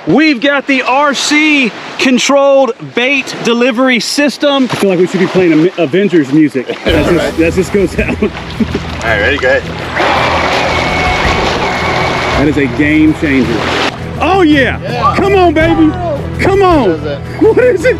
We've got the RC controlled bait delivery system. I feel like we should be playing Avengers music as this goes out. All right, ready? Go ahead. That is a game changer. Oh yeah. Come on, baby. Come on. What is it?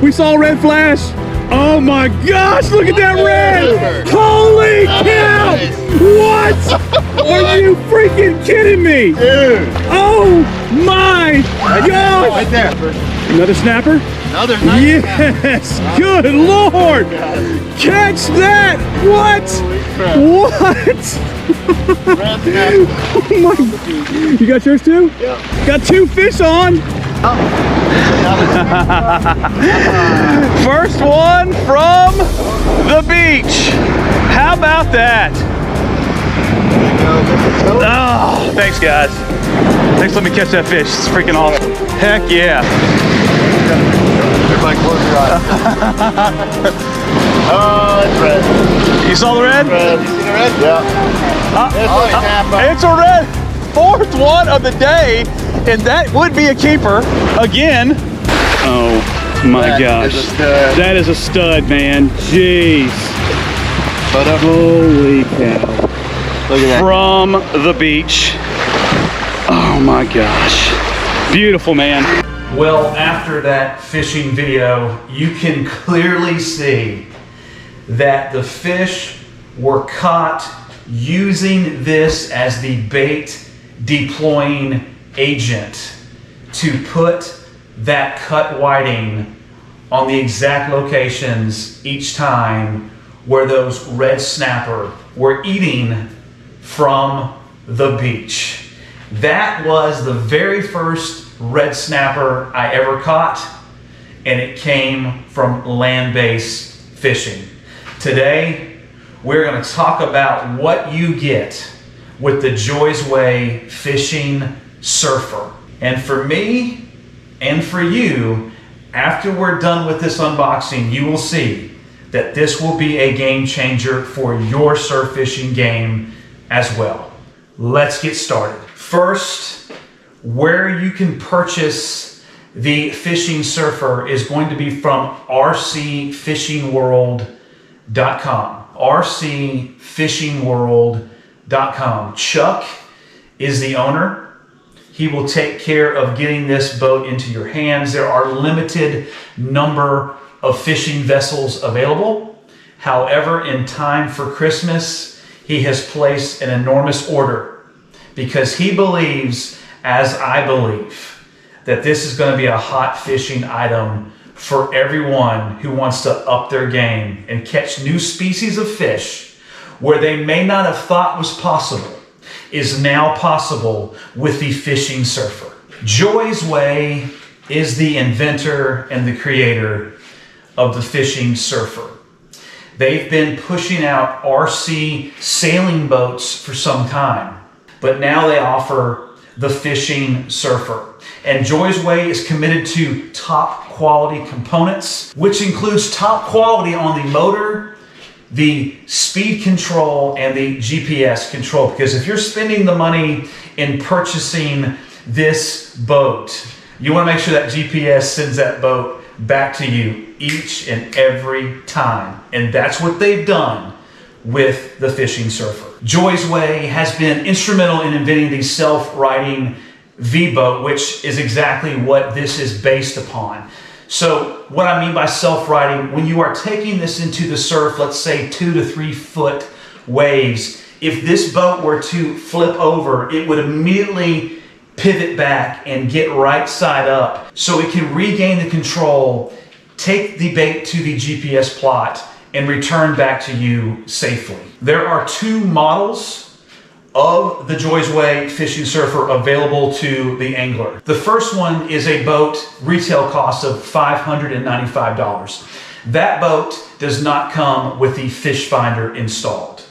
We saw a red flash. Oh my gosh, look at that red. Holy cow. What? Are you freaking kidding me? Dude. Oh my gosh. Right there. Another snapper? Another nice Yes. Good Lord. Catch that. What? What? Oh my. You got yours too? Yeah. Got 2 fish on. First one from the beach. How about that? Oh, thanks guys. Thanks for letting me catch that fish. It's freaking awesome. Heck yeah. Everybody close your eyes. Oh, it's red. You saw the red? Red. You see the red? Yeah. It's a red. 4th one of the day, and that would be a keeper again. Oh my gosh. That is a stud, man. Jeez. Holy cow. Look at that. From the beach. Oh my gosh. Beautiful, man. Well, after that fishing video, you can clearly see that the fish were caught using this as the bait deploying agent to put that cut whiting on the exact locations each time where those red snapper were eating from the beach. That was the very first red snapper I ever caught, and it came from land-based fishing. Today, we're going to talk about what you get with the Joy's Way Fishing Surfer. And for me, and for you, after we're done with this unboxing, you will see that this will be a game changer for your surf fishing game as well. Let's get started. First, where you can purchase the Fishing Surfer is going to be from rcfishingworld.com. rcfishingworld.com. Chuck is the owner. He will take care of getting this boat into your hands. There are limited number of fishing vessels available. However, in time for Christmas, he has placed an enormous order because he believes, as I believe, that this is going to be a hot fishing item for everyone who wants to up their game and catch new species of fish where they may not have thought was possible is now possible with the Fishing Surfer. Joy's Way is the inventor and the creator of the Fishing Surfer. They've been pushing out RC sailing boats for some time, but now they offer the Fishing Surfer. And Joy's Way is committed to top quality components, which includes top quality on the motor, the speed control, and the GPS control. Because if you're spending the money in purchasing this boat, you want to make sure that GPS sends that boat back to you each and every time. And that's what they've done with the Fishing Surfer. Joy's Way has been instrumental in inventing the self-righting V-boat, which is exactly what this is based upon. So what I mean by self-righting, when you are taking this into the surf, let's say 2 to 3 foot waves, if this boat were to flip over, it would immediately pivot back and get right side up so it can regain the control, take the bait to the GPS plot, and return back to you safely. There are 2 models of the Joy's Way Fishing Surfer available to the angler. The first one is a boat retail cost of $595. That boat does not come with the fish finder installed.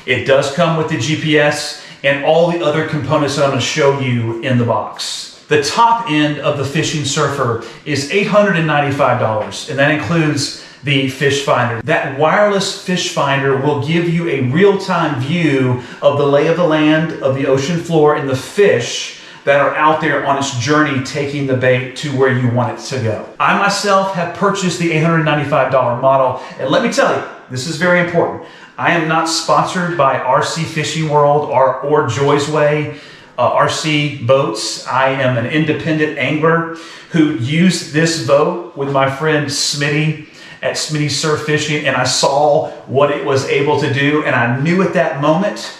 It does come with the GPS and all the other components that I'm going to show you in the box. The top end of the Fishing Surfer is $895, and that includes the fish finder. That wireless fish finder will give you a real-time view of the lay of the land, of the ocean floor, and the fish that are out there on its journey taking the bait to where you want it to go. I myself have purchased the $895 model, and let me tell you, this is very important. I am not sponsored by RC Fishing World or Joy's Way RC boats. I am an independent angler who used this boat with my friend Smitty at Smitty Surf Fishing, and I saw what it was able to do, and I knew at that moment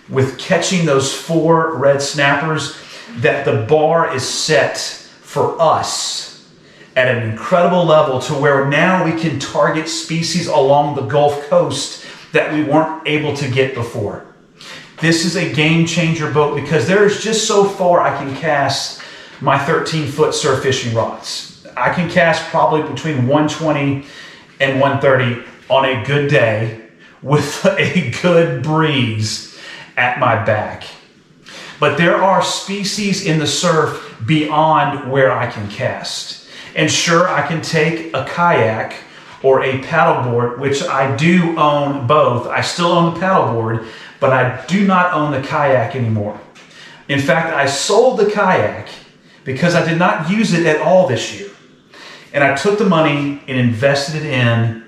with catching those 4 red snappers that the bar is set for us at an incredible level to where now we can target species along the Gulf Coast that we weren't able to get before. This is a game changer boat because there is just so far I can cast my 13-foot surf fishing rods. I can cast probably between 120 and 130 on a good day with a good breeze at my back. But there are species in the surf beyond where I can cast. And sure, I can take a kayak or a paddleboard, which I do own both. I still own the paddleboard, but I do not own the kayak anymore. In fact, I sold the kayak because I did not use it at all this year. And I took the money and invested it in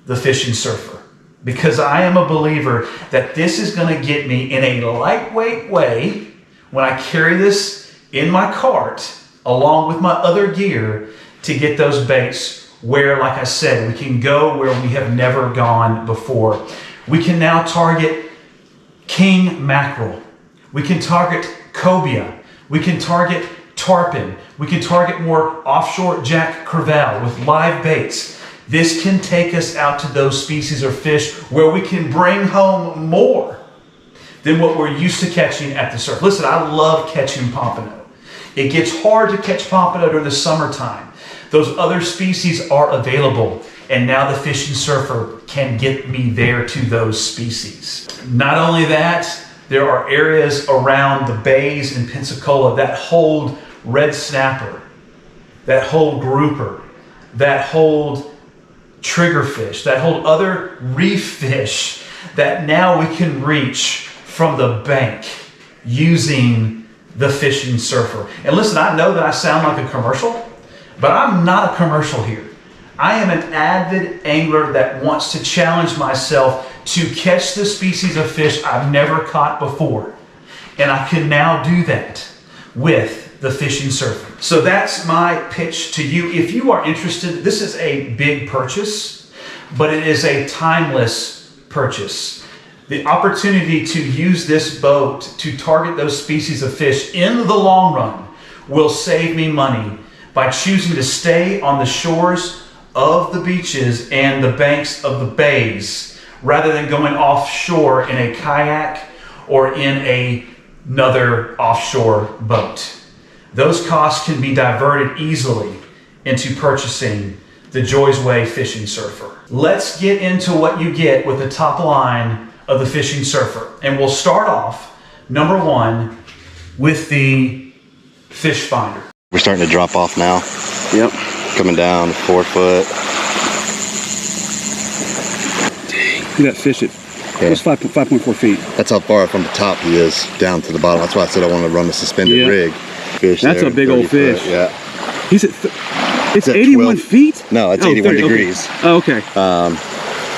the Fishing Surfer, because I am a believer that this is going to get me in a lightweight way when I carry this in my cart along with my other gear to get those baits where, like I said, we can go where we have never gone before. We can now target king mackerel. We can target cobia. We can target tarpon. We can target more offshore jack crevalle with live baits. This can take us out to those species of fish where we can bring home more than what we're used to catching at the surf. Listen, I love catching pompano. It gets hard to catch pompano during the summertime. Those other species are available, and now the Fishing Surfer can get me there to those species. Not only that, there are areas around the bays in Pensacola that hold red snapper, that hold grouper, that hold triggerfish, that hold other reef fish that now we can reach from the bank using the Fishing Surfer. And listen, I know that I sound like a commercial, but I'm not a commercial here. I am an avid angler that wants to challenge myself to catch the species of fish I've never caught before. And I can now do that with the Fishing Surfer. So that's my pitch to you. If you are interested, this is a big purchase, but it is a timeless purchase. The opportunity to use this boat to target those species of fish in the long run will save me money by choosing to stay on the shores of the beaches and the banks of the bays rather than going offshore in a kayak or in another offshore boat. Those costs can be diverted easily into purchasing the Joy's Way Fishing Surfer. Let's get into what you get with the top line of the Fishing Surfer. And we'll start off, number 1, with the fish finder. We're starting to drop off now. Yep. Coming down 4 foot. Look at that fish. It's 5.4 feet. That's how far from the top he is down to the bottom. That's why I said I want to run the suspended rig. Fish. That's there, a big old fish. Foot, yeah. He's at it's 81 feet? No, it's 81 degrees. Okay. Oh, okay.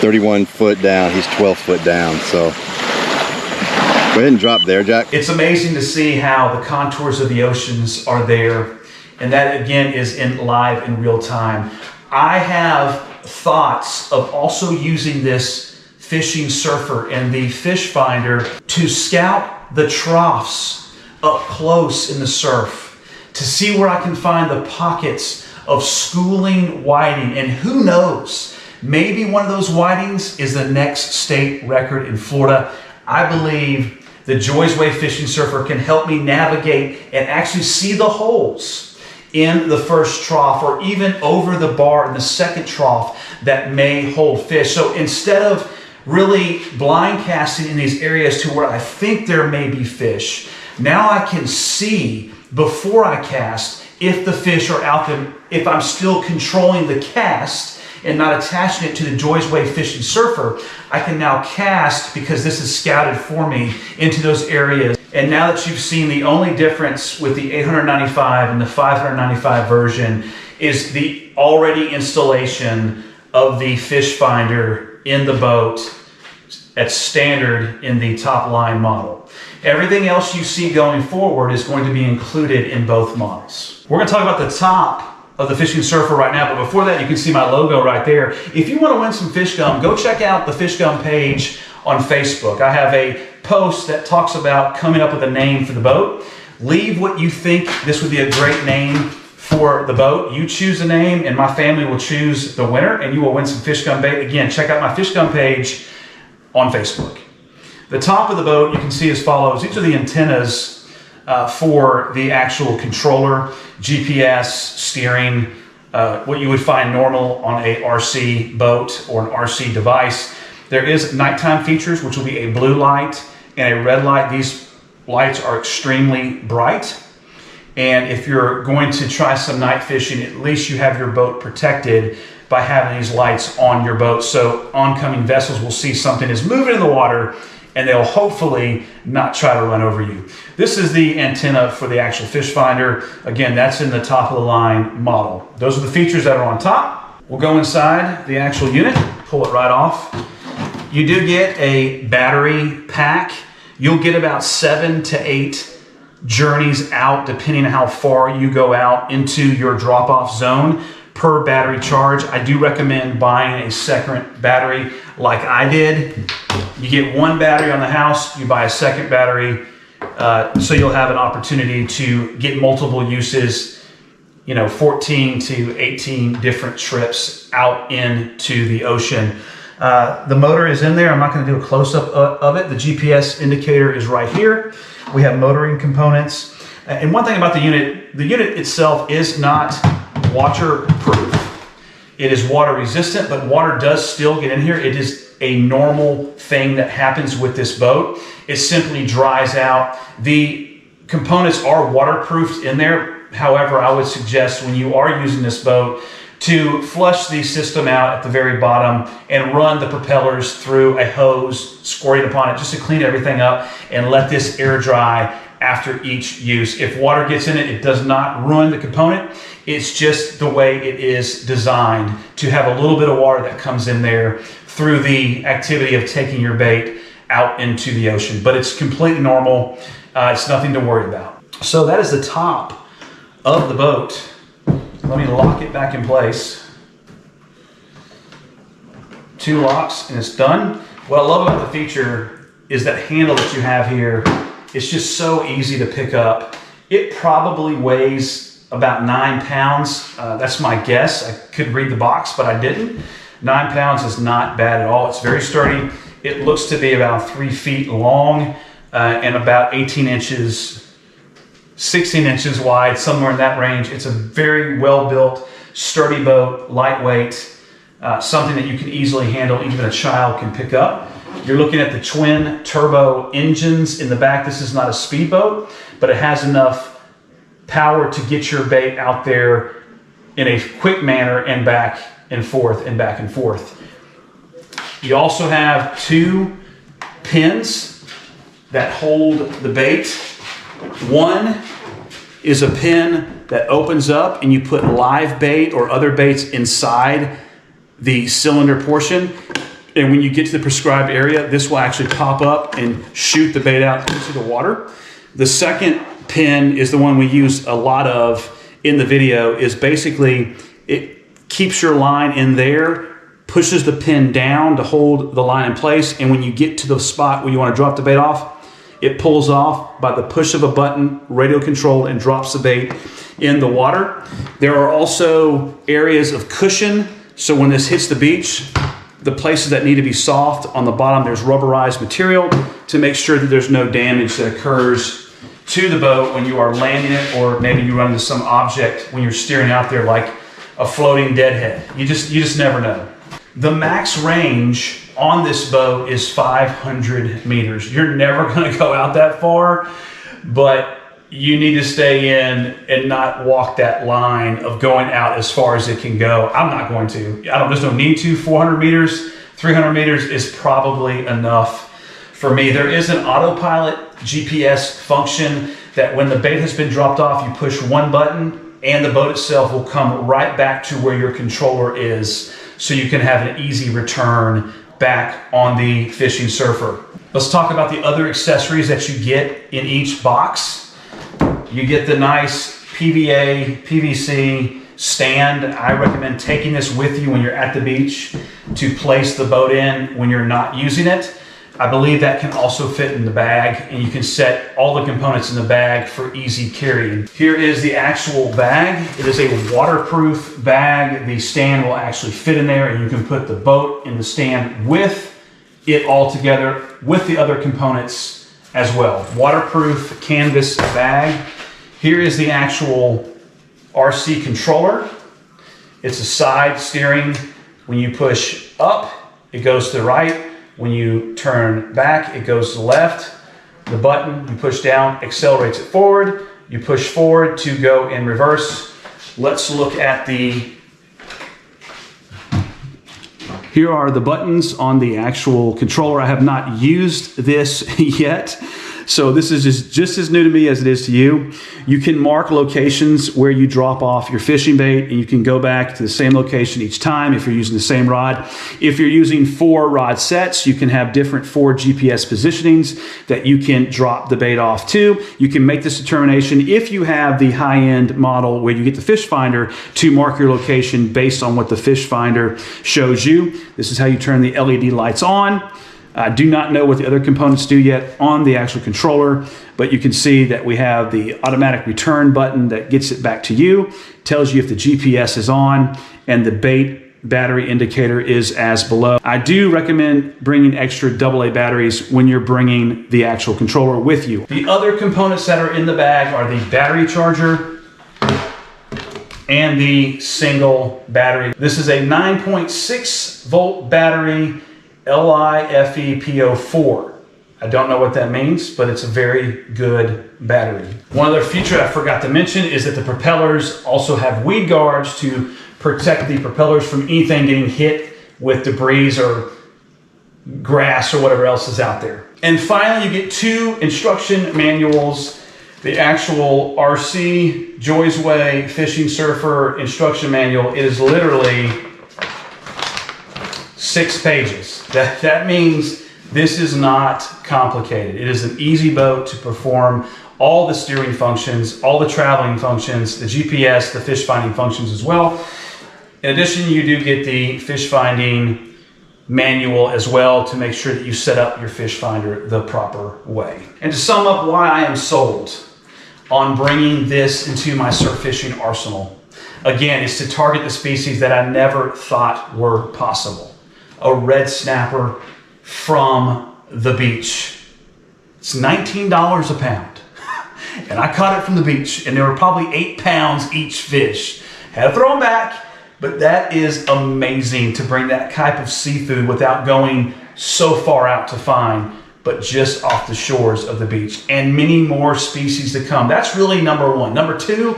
31 foot down. He's 12 foot down. So go ahead and drop there, Jack. It's amazing to see how the contours of the oceans are there. And that again is live in real time. I have thoughts of also using this Fishing Surfer and the fish finder to scout the troughs up close in the surf, to see where I can find the pockets of schooling whiting. And who knows, maybe one of those whitings is the next state record in Florida. I believe the Joy's Way Fishing Surfer can help me navigate and actually see the holes in the first trough or even over the bar in the second trough that may hold fish. So instead of really blind casting in these areas to where I think there may be fish, now I can see before I cast if the fish are out there, if I'm still controlling the cast and not attaching it to the Joy's Way Fishing Surfer. I can now cast, because this is scouted for me, into those areas And now that you've seen, the only difference with the 895 and the 595 version is the already installation of the fish finder in the boat that's standard in the top line model. Everything else you see going forward is going to be included in both models. We're going to talk about the top of the Fishing Surfer right now, but before that, you can see my logo right there. If you want to win some fish gum, go check out the Fish Gum page on Facebook. I have a post that talks about coming up with a name for the boat. Leave what you think this would be a great name for the boat. You choose a name and my family will choose the winner and you will win some fish gum bait. Again, check out my Fish Gum page on Facebook. The top of the boat you can see as follows. These are the antennas for the actual controller, GPS, steering, what you would find normal on a RC boat or an RC device. There is nighttime features, which will be a blue light and a red light. These lights are extremely bright. And if you're going to try some night fishing, at least you have your boat protected by having these lights on your boat. So oncoming vessels will see something is moving in the water and they'll hopefully not try to run over you. This is the antenna for the actual fish finder. Again, that's in the top of the line model. Those are the features that are on top. We'll go inside the actual unit, pull it right off. You do get a battery pack. You'll get about 7 to 8 journeys out, depending on how far you go out into your drop-off zone per battery charge. I do recommend buying a second battery like I did. You get one battery on the house, you buy a second battery, so you'll have an opportunity to get multiple uses, 14 to 18 different trips out into the ocean. The motor is in there. I'm not going to do a close-up of it. The GPS indicator is right here. We have motoring components. And one thing about the unit itself is not waterproof. It is water resistant, but water does still get in here. It is a normal thing that happens with this boat. It simply dries out. The components are waterproofed in there. However, I would suggest when you are using this boat to flush the system out at the very bottom and run the propellers through a hose, squirting upon it just to clean everything up and let this air dry after each use. If water gets in it, it does not ruin the component. It's just the way it is designed to have a little bit of water that comes in there through the activity of taking your bait out into the ocean. But it's completely normal. It's nothing to worry about. So that is the top of the boat. Let me lock it back in place. 2 locks and it's done. What I love about the feature is that handle that you have here. It's just so easy to pick up. It probably weighs about 9 pounds. That's my guess. I could read the box, but I didn't. 9 pounds is not bad at all. It's very sturdy. It looks to be about 3 feet long and about 18 inches 16 inches wide, somewhere in that range. It's a very well-built, sturdy boat, lightweight, something that you can easily handle, even a child can pick up. You're looking at the twin turbo engines in the back. This is not a speedboat, but it has enough power to get your bait out there in a quick manner and back and forth and back and forth. You also have 2 pins that hold the bait. One is a pin that opens up and you put live bait or other baits inside the cylinder portion. And when you get to the prescribed area, this will actually pop up and shoot the bait out into the water. The second pin is the one we use a lot of in the video. Is basically it keeps your line in there, pushes the pin down to hold the line in place. And when you get to the spot where you want to drop the bait off, it pulls off by the push of a button, radio controlled, and drops the bait in the water. There are also areas of cushion. So when this hits the beach, the places that need to be soft on the bottom, there's rubberized material to make sure that there's no damage that occurs to the boat when you are landing it, or maybe you run into some object when you're steering out there like a floating deadhead. You just never know. The max range on this boat is 500 meters. You're never going to go out that far, but you need to stay in and not walk that line of going out as far as it can go. I'm not going to. There's no need to. 400 meters, 300 meters is probably enough for me. There is an autopilot GPS function that when the bait has been dropped off, you push one button and the boat itself will come right back to where your controller is, so you can have an easy return back on the Fishing Surfer. Let's talk about the other accessories that you get in each box. You get the nice PVA, PVC stand. I recommend taking this with you when you're at the beach to place the boat in when you're not using it. I believe that can also fit in the bag, and you can set all the components in the bag for easy carrying. Here is the actual bag. It is a waterproof bag. The stand will actually fit in there, and you can put the boat in the stand with it all together with the other components as well. Waterproof canvas bag. Here is the actual RC controller. It's a side steering. When you push up, it goes to the right. When you turn back, it goes to the left. The button you push down accelerates it forward. You push forward to go in reverse. Let's look at Here are the buttons on the actual controller. I have not used this yet, so this is just as new to me as it is to you. You can mark locations where you drop off your fishing bait, and you can go back to the same location each time if you're using the same rod. If you're using 4 rod sets, you can have different 4 GPS positionings that you can drop the bait off to. You can make this determination if you have the high-end model where you get the fish finder to mark your location based on what the fish finder shows you. This is how you turn the LED lights on. I do not know what the other components do yet on the actual controller, but you can see that we have the automatic return button that gets it back to you, tells you if the GPS is on, and the bait battery indicator is as below. I do recommend bringing extra AA batteries when you're bringing the actual controller with you. The other components that are in the bag are the battery charger and the single battery. This is a 9.6 volt battery, LiFePO4. I don't know what that means, but it's a very good battery. One other feature I forgot to mention is that the propellers also have weed guards to protect the propellers from anything getting hit with debris or grass or whatever else is out there. And finally, you get 2 instruction manuals. The actual RC Joy's Way Fishing Surfer instruction manual. It is literally 6 pages. That means this is not complicated. It is an easy boat to perform all the steering functions, all the traveling functions, the GPS, the fish finding functions as well. In addition, you do get the fish finding manual as well to make sure that you set up your fish finder the proper way. And to sum up why I am sold on bringing this into my surf fishing arsenal, again, is to target the species that I never thought were possible. A red snapper from the beach. It's $19 a pound. And I caught it from the beach, and there were probably 8 pounds each fish. Had to throw them back, but that is amazing to bring that type of seafood without going so far out to find, but just off the shores of the beach. And many more species to come. That's really number 1. Number 2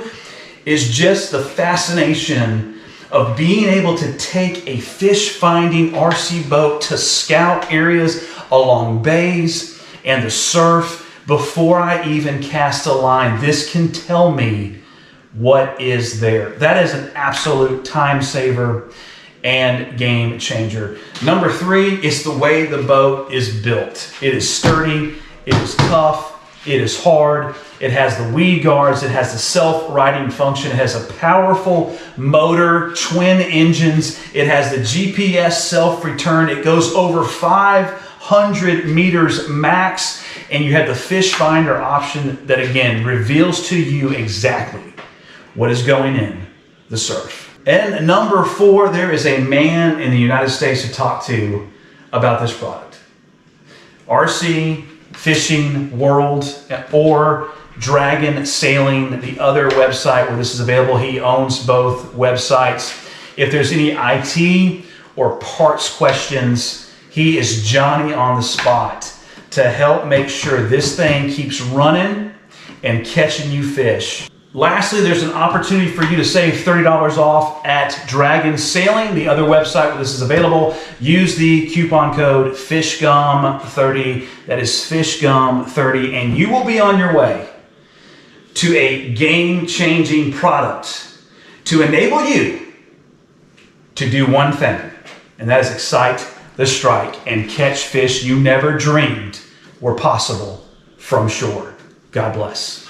is just the fascination of being able to take a fish finding RC boat to scout areas along bays and the surf before I even cast a line. This can tell me what is there. That is an absolute time saver and game changer. Number 3 is the way the boat is built. It is sturdy, it is tough, it is hard. It has the weed guards. It has the self-righting function. It has a powerful motor, twin engines. It has the GPS self-return. It goes over 500 meters max. And you have the fish finder option that, again, reveals to you exactly what is going in the surf. And number 4, there is a man in the United States to talk to about this product. RC Fishing World, or Dragon Sailing, the other website where this is available. He owns both websites. If there's any IT or parts questions, he is Johnny on the spot to help make sure this thing keeps running and catching you fish. Lastly, there's an opportunity for you to save $30 off at Dragon Sailing, the other website where this is available. Use the coupon code FishGum30. That is FishGum30, and you will be on your way to a game-changing product to enable you to do one thing, and that is excite the strike and catch fish you never dreamed were possible from shore. God bless.